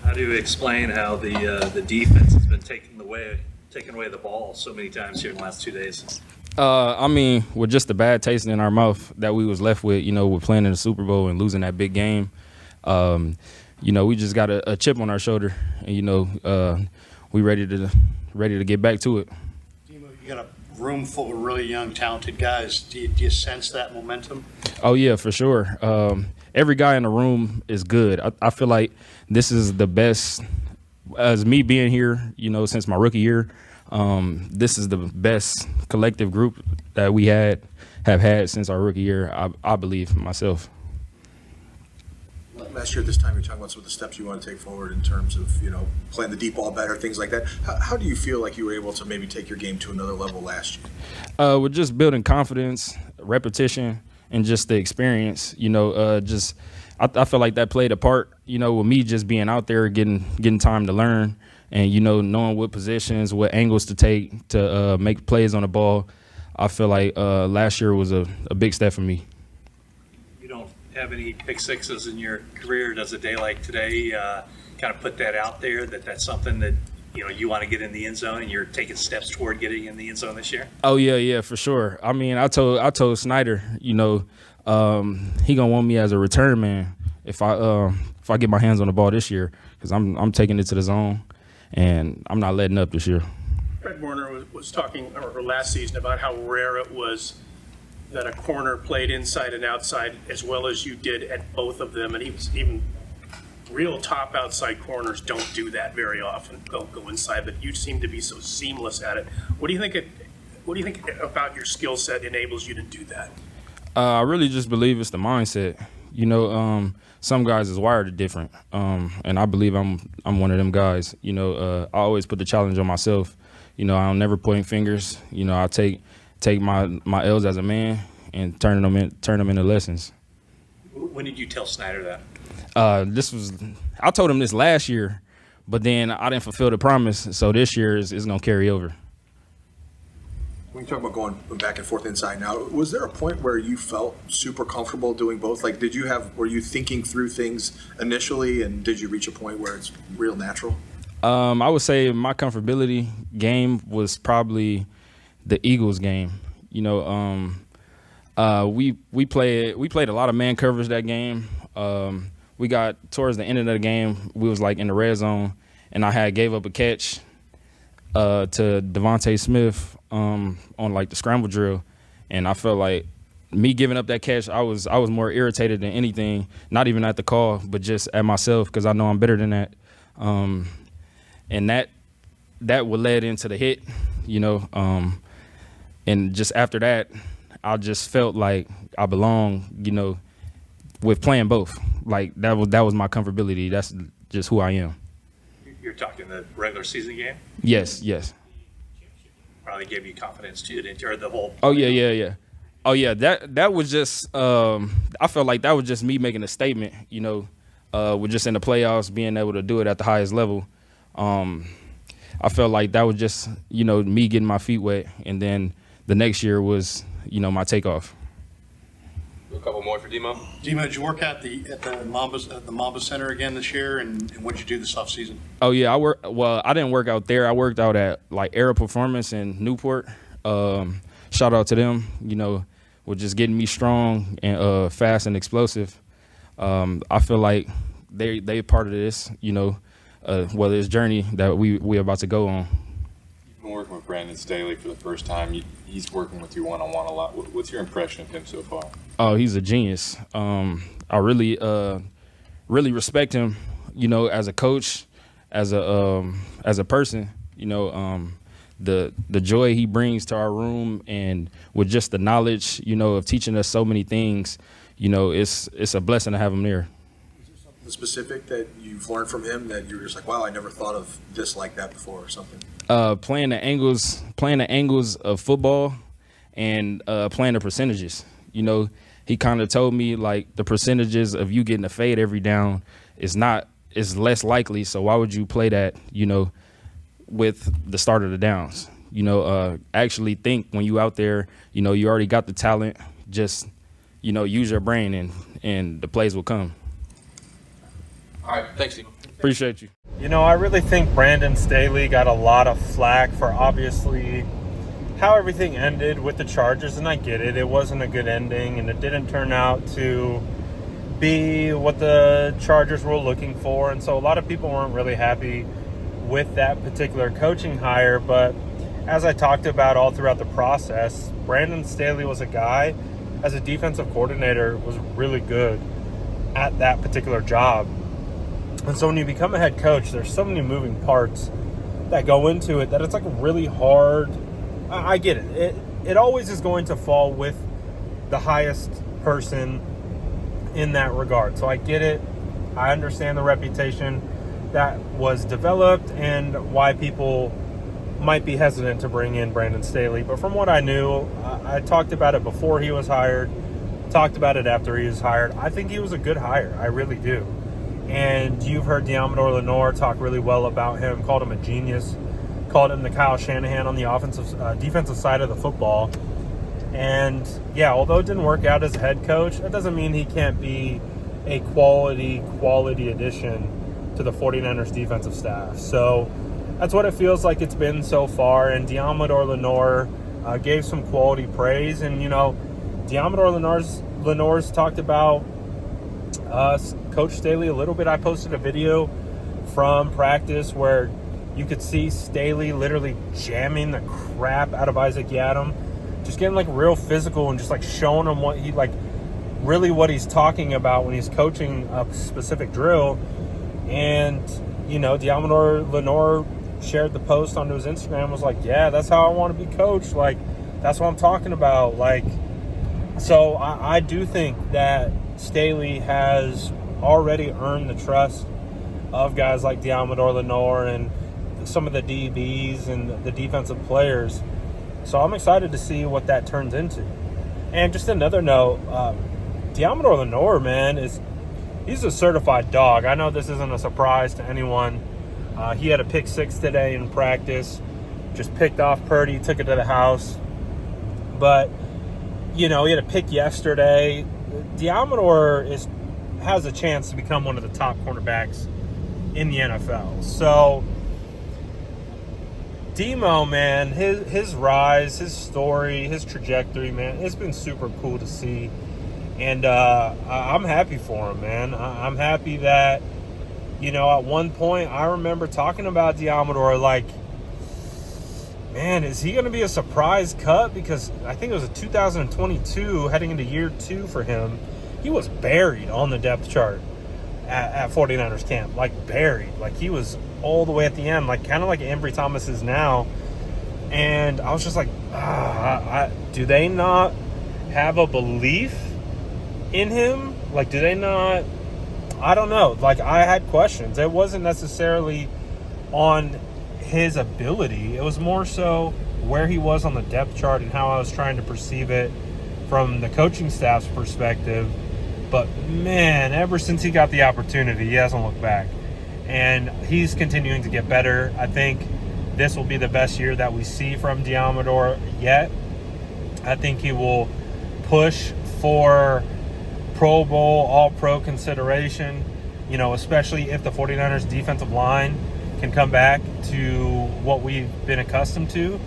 How do you explain how the defense has been taking away the ball so many times here in the last 2 days? I mean, with just the bad taste in our mouth that we was left with, with playing in the Super Bowl and losing that big game, we just got a chip on our shoulder, and we ready to get back to it. You got a room full of really young, talented guys. Do you sense that momentum? Oh yeah, for sure. Every guy in the room is good. I feel like this is the best. As me being here, since my rookie year, this is the best collective group that we have had since our rookie year. I believe myself. Last year at this time, you're talking about some of the steps you want to take forward in terms of, playing the deep ball better, things like that. How do you feel like you were able to maybe take your game to another level last year? With just building confidence, repetition, and just the experience, I feel like that played a part, with me just being out there, getting time to learn and, knowing what positions, what angles to take to make plays on the ball. I feel like last year was a big step for me. You don't have any pick sixes in your career. Does a day like today kind of put that out there, that's something that, you want to get in the end zone and you're taking steps toward getting in the end zone this year? Oh, yeah, for sure. I mean, I told Snyder, he going to want me as a return man if I get my hands on the ball this year, because I'm taking it to the zone and I'm not letting up this year. Fred Warner was talking or last season about how rare it was that a corner played inside and outside as well as you did at both of them, and even real top outside corners don't do that very often. Don't go inside, but you seem to be so seamless at it. What do you think about your skill set enables you to do that? I really just believe it's the mindset. Some guys is wired different, and I believe I'm one of them guys. I always put the challenge on myself. I'll never point fingers. I take my L's as a man and turn them into lessons. When did you tell Snyder that? I told him this last year, but then I didn't fulfill the promise. So this year is going to carry over. When you talk about going back and forth inside now, was there a point where you felt super comfortable doing both? Like, were you thinking through things initially, and did you reach a point where it's real natural? I would say my comfortability game was probably the Eagles game. We played a lot of man coverage that game. We got towards the end of the game, we was like in the red zone, and I gave up a catch to Devontae Smith on like the scramble drill, and I felt like me giving up that catch, I was more irritated than anything, not even at the call, but just at myself, because I know I'm better than that. And that would lead into the hit, and just after that, I just felt like I belong, with playing both. Like that was my comfortability. That's just who I am. You're talking the regular season game? Yes. Probably gave you confidence too, didn't you? Or the whole. Oh yeah. Oh yeah. That was just. I felt like that was just me making a statement. With just in the playoffs, being able to do it at the highest level. I felt like that was just me getting my feet wet, and then the next year was my takeoff. A couple more for Demo. Demo, did you work at the Mamba Center again this year, and what did you do this offseason? Oh yeah, I didn't work out there. I worked out at like Era Performance in Newport. Shout out to them. With just getting me strong and fast and explosive. I feel like they part of this. This journey that we about to go on. You've been working with Brandon Staley for the first time. He's working with you one-on-one a lot. What's your impression of him so far? Oh, he's a genius. I really respect him, as a coach, as a person, the joy he brings to our room, and with just the knowledge, of teaching us so many things, it's a blessing to have him there. Is there something specific that you've learned from him that you're just like, wow, I never thought of this like that before, or something? Playing the angles of football, and playing the percentages. He kind of told me like the percentages of you getting a fade every down is less likely. So why would you play that? With the start of the downs. Actually think when you out there, you already got the talent. Just use your brain, and the plays will come. All right, thanks, Steve. Appreciate you. You know, I really think Brandon Staley got a lot of flack for obviously how everything ended with the Chargers, and I get it. It wasn't a good ending, and it didn't turn out to be what the Chargers were looking for, and so a lot of people weren't really happy with that particular coaching hire. But as I talked about all throughout the process, Brandon Staley was a guy, as a defensive coordinator, was really good at that particular job. And so when you become a head coach, there's so many moving parts that go into it that it's like really hard. I get it. It always is going to fall with the highest person in that regard. So I get it. I understand the reputation that was developed and why people might be hesitant to bring in Brandon Staley. But from what I knew, I talked about it before he was hired, talked about it after he was hired. I think he was a good hire. I really do. And you've heard Deommodore Lenoir talk really well about him, called him a genius, called him the Kyle Shanahan on the defensive side of the football. And yeah, although it didn't work out as a head coach, that doesn't mean he can't be a quality addition to the 49ers defensive staff. So that's what it feels like it's been so far. And Deommodore Lenoir gave some quality praise. And, you know, Deommodore Lenoir's talked about Coach Staley a little bit. I posted a video from practice where you could see Staley literally jamming the crap out of Isaac Yiadom, just getting like real physical and just like showing him what he's talking about when he's coaching a specific drill. And, you know, Deommodore Lenoir shared the post onto his Instagram, was like, yeah, that's how I want to be coached. Like, that's what I'm talking about. Like, so I do think that Staley has already earned the trust of guys like Deommodore Lenoir and some of the DBs and the defensive players. So I'm excited to see what that turns into. And just another note, Deommodore Lenoir, man, he's a certified dog. I know this isn't a surprise to anyone. He had a pick 6 today in practice, just picked off Purdy, took it to the house. But, you know, he had a pick yesterday. Deommodore has a chance to become one of the top cornerbacks in the NFL. So, Demo, man, his rise, his story, his trajectory, man, it's been super cool to see. And I'm happy for him, man. I'm happy that, you know, at one point I remember talking about Deommodore like, man, is he going to be a surprise cut? Because I think it was a 2022 heading into year 2 for him. He was buried on the depth chart at 49ers camp, like buried. Like he was all the way at the end, like kind of like Ambry Thomas is now. And I was just like, do they not have a belief in him? Like, do they not? I don't know. Like, I had questions. It wasn't necessarily on his ability. It was more so where he was on the depth chart and how I was trying to perceive it from the coaching staff's perspective. But, man, ever since he got the opportunity, he hasn't looked back. And he's continuing to get better. I think this will be the best year that we see from Deommodore yet. I think he will push for Pro Bowl, All-Pro consideration, you know, especially if the 49ers defensive line can come back to what we've been accustomed to.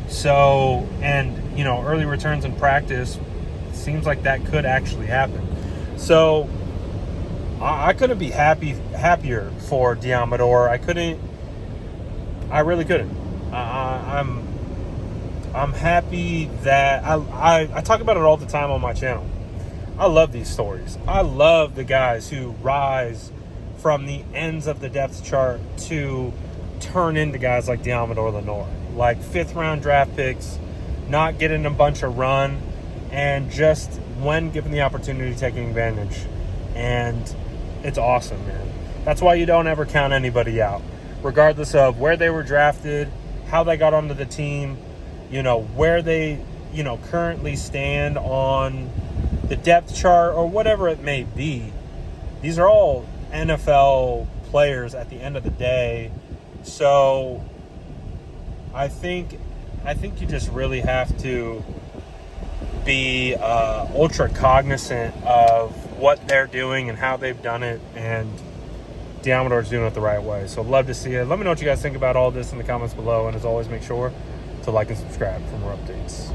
So, and, you know, early returns in practice, seems like that could actually happen. So, I couldn't be happier for Deommodore. I really couldn't. I'm happy that I talk about it all the time on my channel. I love these stories. I love the guys who rise from the ends of the depth chart to turn into guys like Deommodore Lenoir, like 5th round draft picks, not getting a bunch of run, and just when given the opportunity, taking advantage. And it's awesome, man. That's why you don't ever count anybody out, regardless of where they were drafted, how they got onto the team, you know, where they, you know, currently stand on the depth chart or whatever it may be. These are all NFL players at the end of the day. So I think you just really have to be ultra cognizant of what they're doing and how they've done it. And Deommodore's doing it the right way. So love to see it. Let me know what you guys think about all this in the comments below. And as always, make sure to like and subscribe for more updates.